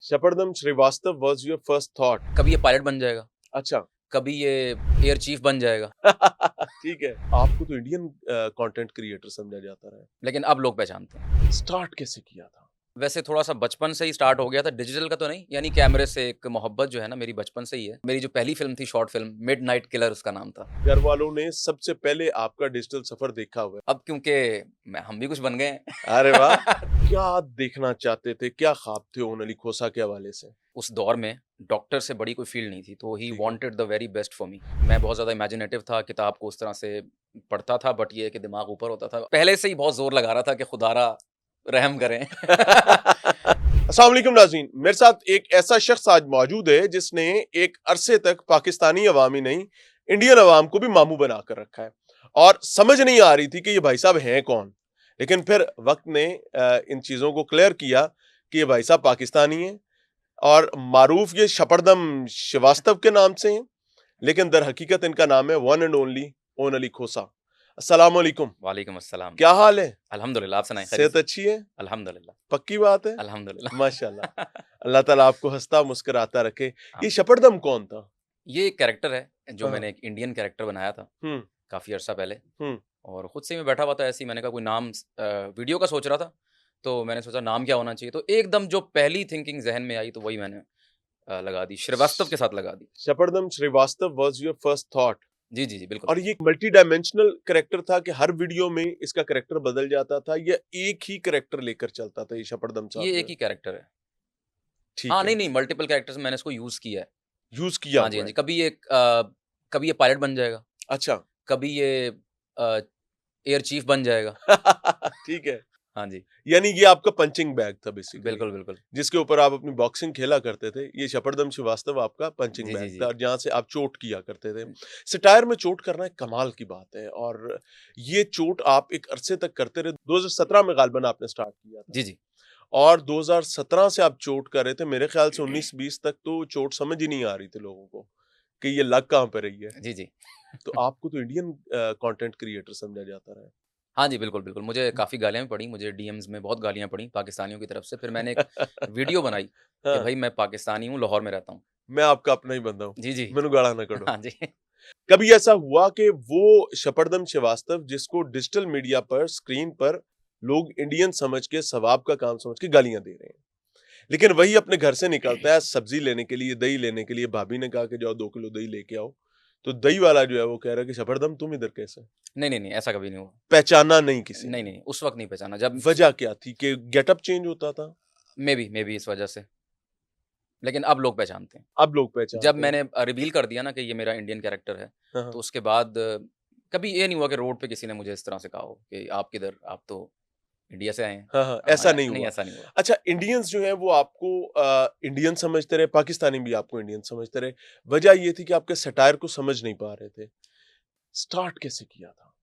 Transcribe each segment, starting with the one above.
शपरदम Srivastava was your first thought? कभी ये pilot बन जाएगा, अच्छा। कभी ये एयर चीफ बन जाएगा, ठीक है। आपको तो इंडियन कंटेंट क्रिएटर समझा जाता रहा लेकिन अब लोग पहचानते हैं। स्टार्ट कैसे किया था? वैसे थोड़ा सा बचपन से ही स्टार्ट हो गया था, डिजिटल का तो नहीं, यानी कैमरे से एक मोहब्बत जो है ना मेरी बचपन से ही है। मेरी जो पहली फिल्म थी शॉर्ट फिल्म, मिडनाइट किलर उसका नाम था। घर वालों ने सबसे पहले आपका डिजिटल सफर देखा हुआ है। अब क्योंकि हम भी कुछ बन गए हैं। अरे वाह! क्या देखना चाहते थे, क्या ख्वाब थे ओन अली खोसा के हवाले से? उस दौर में डॉक्टर से बड़ी कोई फील्ड नहीं थी, तो ही ठीक है। Wanted the very best for me. मैं बहुत ज़्यादा इमेजिनेटिव था, किताब को उस तरह से पढ़ता था, बट ये है कि दिमाग ऊपर होता था। पहले से ही बहुत ज़ोर लगा रहा था कि खुदारा रहम करें। अस्सलाम वालेकुम नाज़रीन, मेरे साथ एक ऐसा शख्स आज मौजूद है जिसने एक अरसे तक पाकिस्तानी अवाम ही नहीं, इंडियन अवाम को भी मामू बना कर रखा है और समझ नहीं आ रही थी कि ये भाई साहब हैं कौन। लेकिन फिर वक्त ने इन चीज़ों को क्लियर किया कि ये भाई साहब पाकिस्तानी हैं और मारूफ ये शपरदम श्रीवास्तव के नाम से हैं, लेकिन दर हकीकत इनका नाम है one and only Aun Ali Khosa. अस्सलाम वालेकुम। वालेकुम अस्सलाम। क्या हाल है? अल्हम्दुलिल्लाह, आप सुनाएं? खैरियत सेहत से? अच्छी है? अल्हम्दुलिल्लाह, पक्की बात है? अल्हम्दुलिल्लाह। माशाल्लाह। अल्लाह ताला आपको हंसता मुस्कुराता रखे। ये आमीन। शपरदम कौन था? ये एक कैरेक्टर है जो हाँ। मैंने एक इंडियन कैरेक्टर बनाया था हम्म। काफ़ी अर्सा पहले, हम्म। और खुद से ही मैं बैठा हुआ था ऐसे ही, मैंने कहा कोई नाम वीडियो का सोच रहा था, तो मैंने सोचा नाम क्या होना चाहिए, तो एकदम जो पहली थिंकिंग ज़हन में आई तो वही मैंने लगा दी, श्रीवास्तव के साथ लगा दी। शपरदम Srivastava was your first thought? जी, जी, जी, बिल्कुल। और ये एक मल्टी डायमेंशनल कैरेक्टर था कि हर वीडियो में इसका कैरेक्टर बदल जाता था या एक ही कैरेक्टर लेकर चलता था ये शपरदम साहब ये जो एक है? ही कैरेक्टर है। हाँ, ठीक नहीं, है। नहीं, मल्टीपल कैरेक्टर्स मैंने इसको यूज़ किया है। यूज किया हाँ जी, हुआ हाँ जी, है। कभी ये पायलट बन जाएगा, अच्छा। कभी ये अ, एयर चीफ बन जाएगा। ठीक है। हाँ जी, यानी ये आपका पंचिंग बैग था बेसिकली, बिल्कुल, बिल्कुल। जिसके ऊपर आप अपनी बॉक्सिंग खेला करते थे। ये शपरदम श्रीवास्तव आपका पंचिंग जी, जी, बैग जी। था, जहाँ से आप चोट किया करते थे। सटायर में चोट करना एक कमाल की बात है और ये चोट आप एक अरसे तक करते रहे। 2017 में गालिबन आपने स्टार्ट किया था जी, जी। और 2017 से आप चोट कर रहे थे। मेरे ख्याल से 19-20 तक तो चोट समझ ही नहीं आ रही थी लोगों को कि ये लग कहाँ पे रही है। जी, जी। तो आपको तो इंडियन कंटेंट क्रिएटर समझा जाता रहा है। हाँ जी, बिल्कुल, बिल्कुल। मुझे काफ़ी गालियाँ भी पड़ी, मुझे डीएम्स में बहुत गालियाँ पड़ी पाकिस्तानियों की तरफ से। फिर मैंने एक वीडियो बनाई कि हाँ, भई मैं पाकिस्तानी हूँ, लाहौर में रहता हूँ। मैं आपका अपना ही बंदा हूँ, जी, जी। मैनू गाला ना कढ़ो। हाँ जी। कभी ऐसा हुआ कि वो शपरदम श्रीवास्तव जिसको डिजिटल मीडिया पर स्क्रीन पर लोग इंडियन समझ के सवाब का काम समझ के गालियां दे रहे हैं, लेकिन वही अपने घर से निकलता है सब्जी लेने के लिए, दही लेने के लिए, भाभी ने कहा कि जाओ 2 किलो दही लेके आओ, तो दही वाला जो है वो कह रहा है कि शपरदम तुम इधर कैसे? नहीं, नहीं, नहीं, ऐसा कभी नहीं हुआ। पहचाना नहीं किसी नहीं, ने। नहीं, उस वक़्त नहीं पहचाना जब वजह क्या थी कि गेटअप चेंज होता था? मेबी इस वज़ह से। लेकिन अब लोग पहचानते हैं। अब लोग जब पहचानते हैं। मैंने रिवील कर दिया ना कि ये मेरा इंडियन कैरेक्टर है, हाँ, तो हाँ। उसके बाद कभी ये नहीं हुआ कि रोड पे किसी ने मुझे इस तरह से कहा हो कि आप किधर? आप तो इंडिया से आए हैं। हाँ, हाँ, हाँ, ऐसा नहीं नहीं, हुआ। ऐसा नहीं हुआ। अच्छा, इंडियंस जो हैं वो आपको इंडियन समझते रहे, पाकिस्तानी भी आपको इंडियन समझते रहे। वजह ये थी कि आपके सटायर को समझ नहीं पा रहे थे। स्टार्ट कैसे किया था?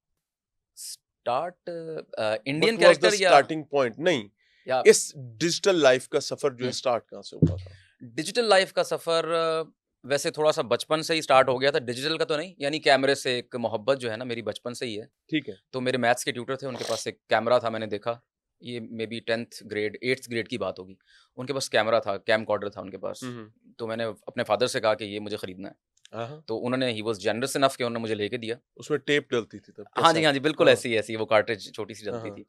Start Indian what was the character starting point? नहीं, या इस डिजिटल लाइफ का सफर जो है हुँ। स्टार्ट कहाँ से हुआ था? डिजिटल लाइफ का सफ़र वैसे थोड़ा-सा बचपन से ही स्टार्ट हो गया था, डिजिटल का तो नहीं, यानी कैमरे से एक मोहब्बत जो है ना मेरी बचपन से ही है। ठीक है। तो मेरे मैथ्स के ट्यूटर थे, उनके पास एक कैमरा था, मैंने देखा, ये maybe 10th grade 8th grade की बात होगी। उनके पास कैमरा था, कैमकॉर्डर था उनके पास। हुँ, हुँ। तो मैंने अपने फ़ादर से कहा कि ये मुझे खरीदना है। हाँ, हाँ। तो उन्होंने ही वाज़ जनरस इनफ कि उन्होंने मुझे लेके दिया। उसमें टेप डलती थी तब, हाँ जी, कैसेट। हाँ जी, बिल्कुल हाँ, ऐसी ही वो कार्ट्रिज छोटी-सी हाँ, डलती हाँ। थी।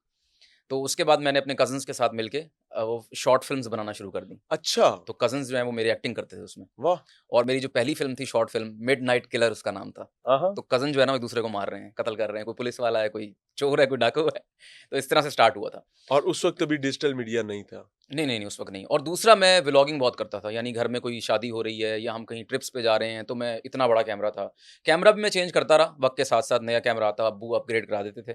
तो उसके बाद मैंने अपने कज़िन्स के साथ मिलके वो शॉर्ट फ़िल्म्स बनाना शुरू कर दी। अच्छा, तो कज़िन्स जो हैं वो मेरी एक्टिंग करते थे उसमें। वाह! और मेरी जो पहली फ़िल्म थी शॉर्ट फ़िल्म, मिडनाइट किलर उसका नाम था। हाँ, हाँ। तो कज़िन जो है ना, वो एक-दूसरे को मार रहे हैं, कत्ल कर रहे हैं, कोई पुलिस वाला है, कोई चोर है, कोई डाकू है। तो इस तरह से स्टार्ट हुआ था। और उस वक़्त अभी डिजिटल मीडिया नहीं था। नहीं, नहीं, नहीं, उस वक़्त नहीं। और दूसरा मैं व्लॉगिंग बहुत करता था, यानी घर में कोई शादी हो रही है या हम कहीं ट्रिप्स पे जा रहे हैं, तो मैं इतना बड़ा कैमरा था। कैमरा भी मैं चेंज करता रहा, वक़्त के साथ-साथ नया कैमरा आता, अब्बू अपग्रेड करा देते थे।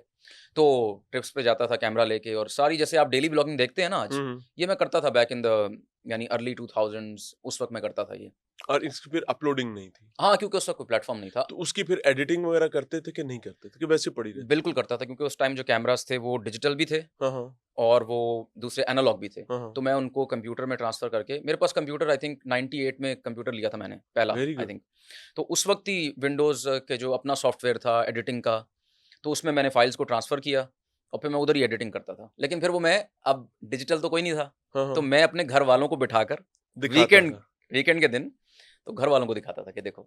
तो ट्रिप्स पे जाता था कैमरा लेके, और सारी जैसे आप डेली व्लॉगिंग देखते हैं ना हुँ, आज, हुँ। ये मैं करता था बैक इन द यानी अर्ली 2000s, उस वक़्त मैं करता था ये। और इसकी फिर अपलोडिंग नहीं थी। हाँ, क्योंकि उस वक़्त कोई प्लेटफ़ॉर्म नहीं था। तो उसकी फिर एडिटिंग वगैरह करते थे कि नहीं करते थे, कि वैसे पड़ी रहती थी? बिल्कुल करता था, क्योंकि उस टाइम जो कैमराज़ थे वो डिजिटल भी थे हाँ, हाँ। और वो दूसरे एनालॉग भी थे। हाँ, हाँ। तो मैं उनको कंप्यूटर में ट्रांसफ़र करके, मेरे पास कंप्यूटर आई थिंक 98 में कंप्यूटर लिया था मैंने, पहला वेरी आई गुड। थिंक। तो उस वक़्त ही विंडोज़ के जो अपना सॉफ्टवेयर था एडिटिंग का, तो उसमें मैंने फ़ाइल्स को ट्रांसफ़र किया और फिर मैं उधर ही एडिटिंग करता था। लेकिन फिर वो मैं अब डिजिटल तो कोई नहीं था, हाँ, तो हाँ। मैं अपने घर वालों को बिठाकर दिखाता वीकेंड था। वीकेंड के दिन तो घर वालों को दिखाता था कि देखो।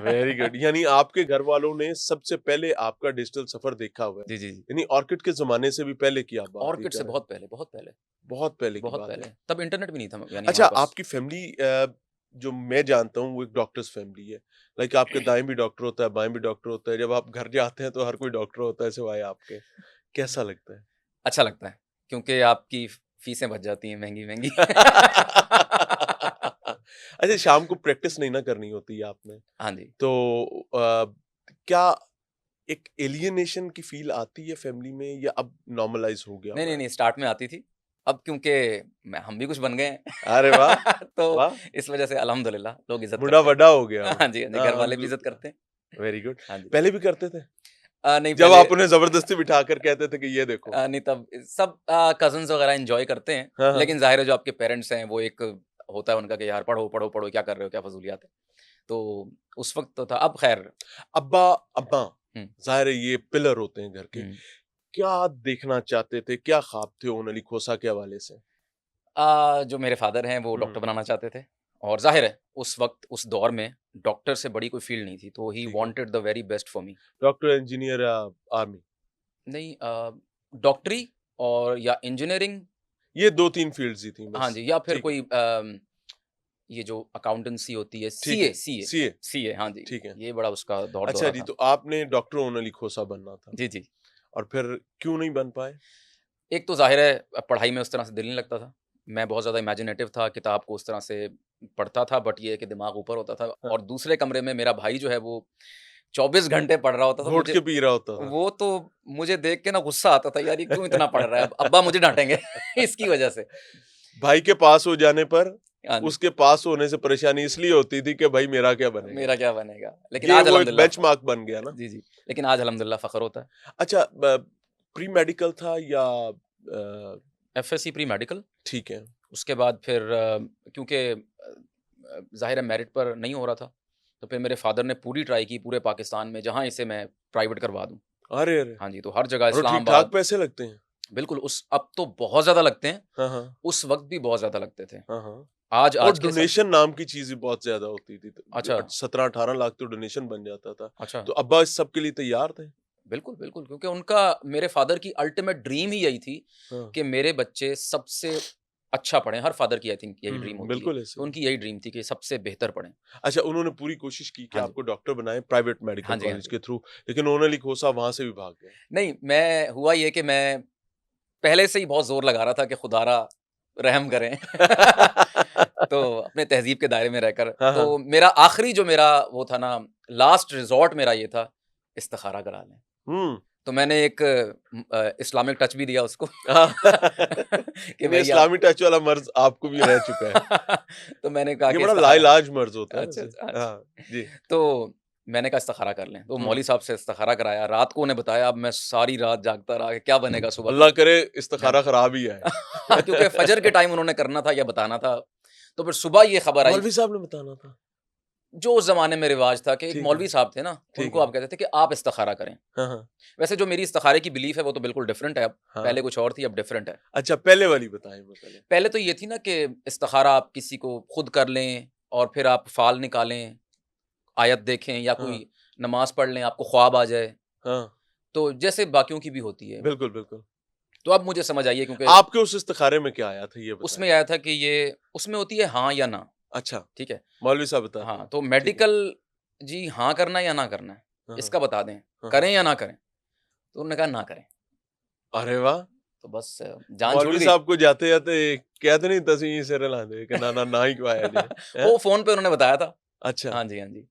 Very good. यानी आपके घर वालों ने सबसे पहले आपका डिजिटल सफर देखा हुआ है। जी, जी, जी। यानी ऑर्किड के ज़माने से भी पहले की आप बात ये ऑर्किड से कर रहे बहुत हैं। पहले, बहुत पहले, बहुत पहले की बहुत बात है। पहले। तब इंटरनेट भी नहीं था यानी अच्छा, हमारे पास। आपकी फैमिली जो मैं जानता हूँ वो एक डॉक्टर्स फैमिली है। लाइक आपके दाएँ भी डॉक्टर होता है, बाएँ भी डॉक्टर होता है। जब आप घर जाते हैं तो हर कोई डॉक्टर होता है सिवाय आपके। कैसा लगता है? अच्छा लगता है, क्योंकि आपकी फीसें बच जाती हैं महँगी-महँगी। अच्छा, शाम को प्रैक्टिस नहीं ना करनी होती है आपने। हाँ जी। तो क्या एक एलियनेशन की फ़ील आती है फैमिली में या अब नॉर्मलाइज़ हो गया नहीं, हुआ नहीं, है? नहीं, स्टार्ट में आती थी। अब क्योंकि हम भी कुछ बन गए हैं। अरे वाह! तो वाह! इस वज़ह से अल्हम्दुलिल्लाह लोग इज़्ज़त मुंडा करते हैं। बड़ा हो गया अब। हाँ जी, हाँ जी, घर वाले भी इज़्ज़त करते हैं। Very good. हाँ जी। पहले भी करते थे? नहीं जब पहले आप उन्हें ज़बरदस्ती बिठाकर कहते थे कि ये देखो? नहीं तब सब कज़िन्स वग़ैरह एन्जॉय करते हैं। हाँ, हाँ। लेकिन ज़ाहिर है जो आपके पेरेंट्स हैं वो एक होता है उनका कि यार पढ़ो, पढ़ो, पढ़ो क्या कर रहे हो? क्या फ़ज़ूलियात है? तो उस वक़्त तो था। अब ख़ैर अब्बा, अम्मा, हुँ, ज़ाहिर है ये पिलर होते हैं घर के। हुँ। क्या देखना चाहते थे? क्या ख्वाब थे ओन अली खोसा के हवाले से? जो मेरे फ़ादर हैं वो हुँ, डॉक्टर बनाना चाहते थे और ज़ाहिर है उस वक़्त उस दौर में डॉक्टर से बड़ी कोई फ़ील्ड नहीं थी, तो ही ठीक है। Wanted the very best for me. Doctor, engineer या आर्मी? नहीं डॉक्टरी और या इंजीनियरिंग ये 2-3 फ़ील्ड्स ही थी हाँ बस। जी, या फिर ठीक है, कोई ये जो अकाउंटेंसी होती है ठीक है। सीए सीए सीए, सीए हाँ जी, ठीक है। ये बड़ा उसका दौर अच्छा दौरा जी, था। तो आपने डॉक्टर ओन अली खोसा बनना था जी, जी। और फिर क्यों नहीं बन पाए? एक तो ज़ाहिर है पढ़ाई में उस तरह से दिल नहीं लगता था। मैं बहुत ज़्यादा इमेजिनेटिव था, किताब को उस तरह से पढ़ता था बट ये है कि दिमाग ऊपर होता था हाँ, और दूसरे कमरे में मेरा भाई जो है वो 24 घंटे पढ़ रहा होता था। घोट मुझे के पी रहा होता था। वो तो मुझे देख के ना गुस्सा आता था, यार ये क्यों इतना पढ़ रहा है? अब अब्बा मुझे डाँटेंगे इसकी वज़ह से। भाई के पास हो जाने पर हाँ जी, उसके पास होने से परेशानी इसलिए होती थी कि भाई मेरा क्या बनेगा? मेरा क्या बनेगा? लेकिन ये आज वो एक अल्हम्दुलिल्लाह बेंचमार्क बन गया ना? जी, जी। लेकिन आज अल्हम्दुलिल्लाह फ़ख्र होता है। अच्छा, प्री मेडिकल था या एफएससी प्री मेडिकल ठीक है। उसके बाद फिर क्योंकि ज़ाहिर है मेरिट पर नहीं हो रहा था, तो फिर मेरे फ़ादर ने पूरी ट्राई की पूरे पाकिस्तान में जहाँ इसे मैं प्राइवेट करवा दूँ। अरे, अरे! हाँ जी, तो हर जगह और ठीक-ठाक इस्लामाबाद पैसे लगते हैं। बिल्कुल उस अब तो बहुत ज़्यादा लगते हैं, हाँ, हाँ। उस वक़्त भी बहुत ज़्यादा लगते थे। हाँ, हाँ। आज और आज के सा डोनेशन नाम की चीज़ भी बहुत ज़्यादा होती थी। अच्छा, 17-18 लाख तो डोनेशन बन जाता था। अच्छा। तो अब्बा इस सब के लिए तैयार थे? बिल्कुल, बिल्कुल क्योंकि उनका मेरे फ़ादर की अल्टीमेट ड्रीम ही यही थी हाँ। कि मेरे बच्चे सबसे अच्छा पढ़ें। हर फ़ादर की आई थिंक यही ड्रीम होती है। बिल्कुल ऐसे तो ही। उनकी यही ड्रीम थी कि सबसे बेहतर पढ़ें। अच्छा, उन्होंने पूरी कोशिश की कि हाँ जी। आपको डॉक्टर बनाएँ प्राइवेट मेडिकल हाँ जी, हाँ कॉलेज जी। के थ्रू, लेकिन ओन अली खोसा वहाँ से भी भाग गए। नहीं, मैं हुआ ये कि मैं पहले से ही बहुत ज़ोर लगा रहा था कि खुदारा रहम करें। तो अपने तहज़ीब के दायरे में रहकर हाँ, तो हाँ। मेरा आखिरी जो मेरा वो था ना लास्ट रिज़ॉर्ट मेरा ये था, इस्तिखारा करा लें। हुँ। तो मैंने एक इस्लामिक टच भी दिया उसको हाँ। कि यानी भई आप इस्लामी टच वाला मर्ज़ आपको भी रह चुका है। तो मैंने कहा ये कि बड़ा इस्तिखारा लाइलाज मर्ज़ होता है अच्छा, वैसे। अच्छा, अच्छा। हाँ, जी। तो मैंने कहा इस्तिखारा कर लें। तो हुँ। मौलवी साहब से इस्तिखारा कराया, रात को उन्हें बताया, अब मैं सारी रात जागता रहा कि क्या बनेगा सुबह अल्लाह को। करे हाँ इस्तिखारा खराब ही आए। क्योंकि फजर के टाइम उन्होंने करना था या बताना था। तो फिर सुबह ये खबर आई मौलवी साहब ने बताना था। जो उस ज़माने में रिवाज था कि एक ठीक है, मौलवी साहब थे ना, ठीक उनको है। आप कहते थे कि आप इस्तिखारा करें। हाँ, हाँ। वैसे जो मेरी इस्तिखारे की बिलीफ है वो तो बिल्कुल डिफरेंट है अब। हाँ। पहले कुछ और थी, अब डिफरेंट है। अच्छा, पहले वाली बताएँ पहले। पहले तो ये थी ना कि इस्तिखारा आप किसी को खुद कर लें और फिर आप फ़ाल निकालें, आयत देखें या हाँ, कोई नमाज़ पढ़ लें, आपको ख्वाब आ जाए। हाँ। तो जैसे बाकियों की भी होती है। बिल्कुल, बिल्कुल। तो अब मुझे समझ आई है क्योंकि आपके उस इस्तिखारे में क्या आया था ये बताएँ? उसमें आया था कि ये उसमें होती है हाँ या ना, अच्छा, ठीक है? मौलवी साहब बताते हाँ, हैं। तो ठीक है। मेडिकल जी हाँ करना है या ना करना है, हाँ, हाँ। इसका बता दें, हाँ, हाँ। करें या ना करें? तो उन्होंने कहा ना करें। अरे वाह! तो बस जान छूट मौलवी गई। साहब को जाते-जाते कहते नहीं तसीं सिर हिलांदे कि ना, ना, ना ही कवाया जे। हैं? वो फ़ोन पे उन्होंने बताया था। अच्छा। हाँ जी, हाँ जी।